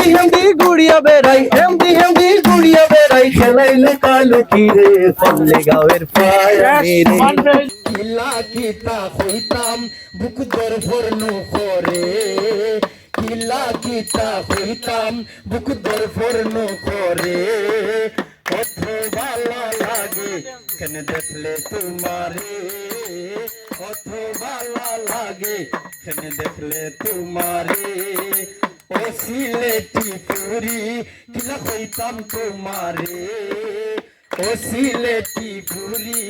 হেমদি গুড়িয়া বেড়াই হেমদি গুড়িয়া বেড়াই খেলাইলে কালো কিরে ফলে গাঁয়ের পায়া মেরে কিলা কিতা হইতাম বুক দর ভরনু করে কিলা কিতা হইতাম বুক দর ভরনু করে কত ভালো লাগে কেন দেখলে তোমারে কত ভালো লাগে কেন দেখলে তোমারে ও সিলেটি পুরি কিলা হইতাম তোমারে ও সিলেটি পুরি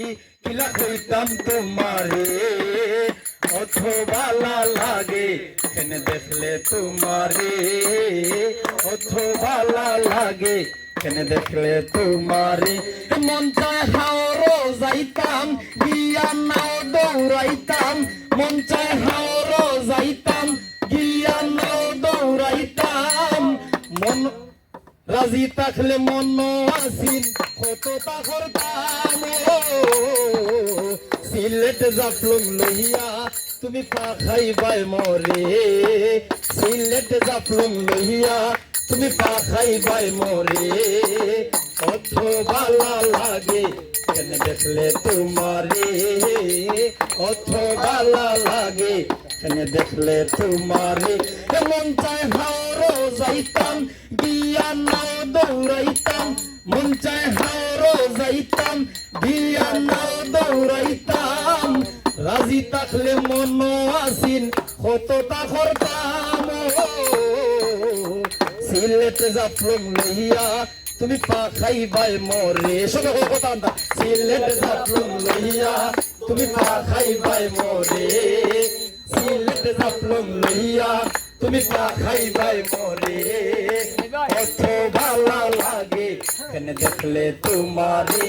কিলা হইতাম তোমারে অথ ভালা লাগে কেন দেখলে তোমারে অথ ভালা লাগে কেন দেখলে তোমারে মন চায় হাওরো যাইতাম গিয়া নাও দৌড়াইতাম মন চায় হাওরো যাইতাম গিয়া নাও দৌড়াইতাম মন রাজি থাকলে মন আসিন কতটা করতাম সিলেট জাফলং লইয়া তুমি পা খাইবাই মরে সিলেট জাফলং লইয়া তুমি পা খাইবাই মরে কত ভালো লাগে কেন দেখলে তোমারে কত ভালো লাগে কেন দেখলে তোমারে মন চায় হাওরো যাইতাম গিয়া নাও দৌড়াইতাম মন চায় হাওরো যাইতাম গিয়া নাও দৌড়াইতাম রাজি থাকলে মন আসিন কতটা করতাম সিলেট জাফলং লইয়া তুমি পা খাইবাই মরে শোনো কথা আনতা সিলেট জাফলং লইয়া তুমি পা খাইবাই মরে সিলেট জাফলং লইয়া তুমি পা খাইবাই মরে কত ভালো লাগে কেন দেখলে তোমারে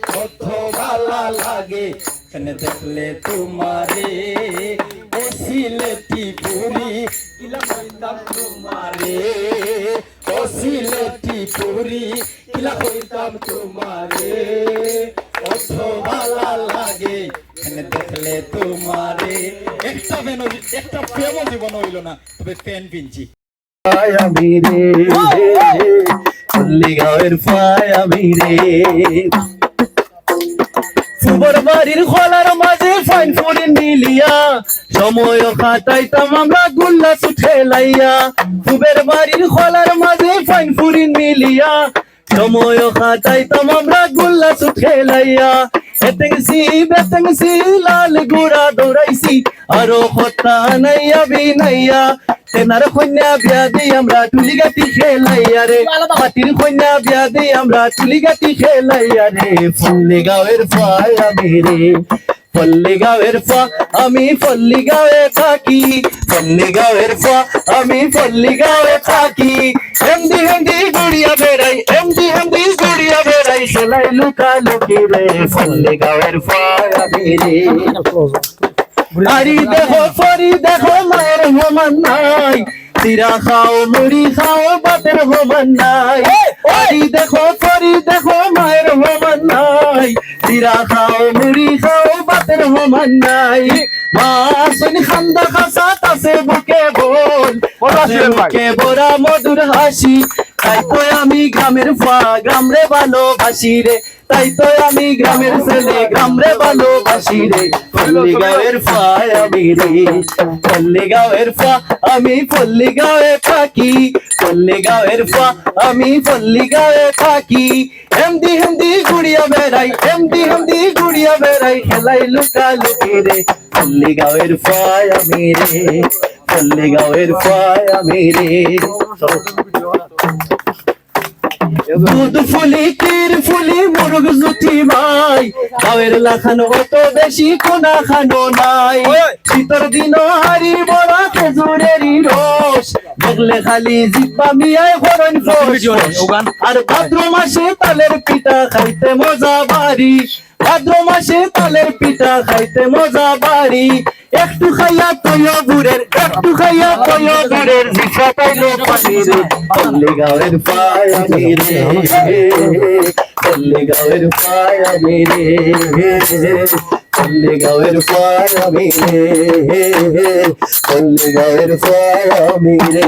কত ভালো লাগে কেন দেখলে তোমারে ও সিলেটি পুরি কিলা হইতাম তোমারে ও সিলেটি পুরি কিলা হইতাম তোমারে কত ভালো লাগে কেন দেখলে তোমারে একটা প্রেম জীবন হইল না তবে পেন পিনছি পায়া মেরে ফলে গাঁয়ের পায়া মেরে ফুবর বাড়ির খোলার মাঝে ফাইন ফুরিন মিলিয়া সময় কাটাইতাম আমরা গুল্লা ছুটে লাইয়া ফুবের বাড়ির খোলার মাঝে ফাইন ফুরিন মিলিয়া সময় কাটাইতাম আমরা গুল্লা ছুটে লাইয়া বেতেংসি লাল গুড়া দৌড়াইছি আরো কথা নাইয়া বিনাইয়া তেনার কন্যা বিয়া দিই আমরা টুলিগাতি খেলাইয়া রে পাটির কন্যা বিয়া দিই আমরা টুলিগাতি খেলাইয়া রে ফলে গাঁয়ের পায়া মেরে ফলে গাঁয়ের পা আমি ফল্লি গাঁয়ে থাকি ফলে গাঁয়ের পা আমি ফল্লি গাঁয়ে থাকি হেমদি গুড়িয়া বেড়াই হেমদি গুড়িয়া বেড়াই সেলাই লুকা লুকি রে ফলে গাঁয়ের পায়া মেরে আরি দেখো ফরি দেখো মায়ের সমান নাই চিরা খাও মুড়ি খাও বাতের সমান নাই আরি দেখো ফরি দেখো মায়ের সমান নাই চিরা খাও মুড়ি খাও বাতের সমান নাই মা শুনি খান্দা খাসাত আছে বুকে বল বুকে বড়া মধুর হাসি তাই তো আমি গ্রামের গ্রাম রে ভালোবাসি রে তাই তো আমি গ্রামের ছেলে গ্রাম রে ভালোবাসি রে ফল্লি গাঁয়ের পায়া মেরে ফল্লি গাঁয়ের পা আমি ফল্লি গাঁয়ে থাকি ফল্লি গাঁয়ের পা আমি ফল্লি গাঁয়ে থাকি হেমদি গুড়িয়া বেড়াই হেমদি গুড়িয়া বেড়াই খেলাই লুকা লুকি রে ফল্লি গাঁয়ের পায়া মেরে ফল্লি গাঁয়ের পায়া মেরে দুধ ফুলি তীর ফুলি মুরগ জুটি ভাই গাঁয়ের লাখানো অত বেশি কোনা খানো নাই শীতর দিন হারি বড়া খেজুরেরই রস দেখলে খালি জিব্বা মিয়ায় হরণ আর ভাদ্র মাসে তালের পিঠা খাইতে মজা বাড়ি ভাদ্র মাসে তালের পিঠা খাইতে মজা বাড়ি একটু খাইয়া তৈয় গুড়ের জিফা পাইলো পানির ফল্লি গাঁয়ের পায়া মেরে ফল্লি গাঁয়ের পায়া মেরে পল্লীগাঁওয়ের পায় আমি রে, পল্লীগাঁওয়ের পায় আমি রে।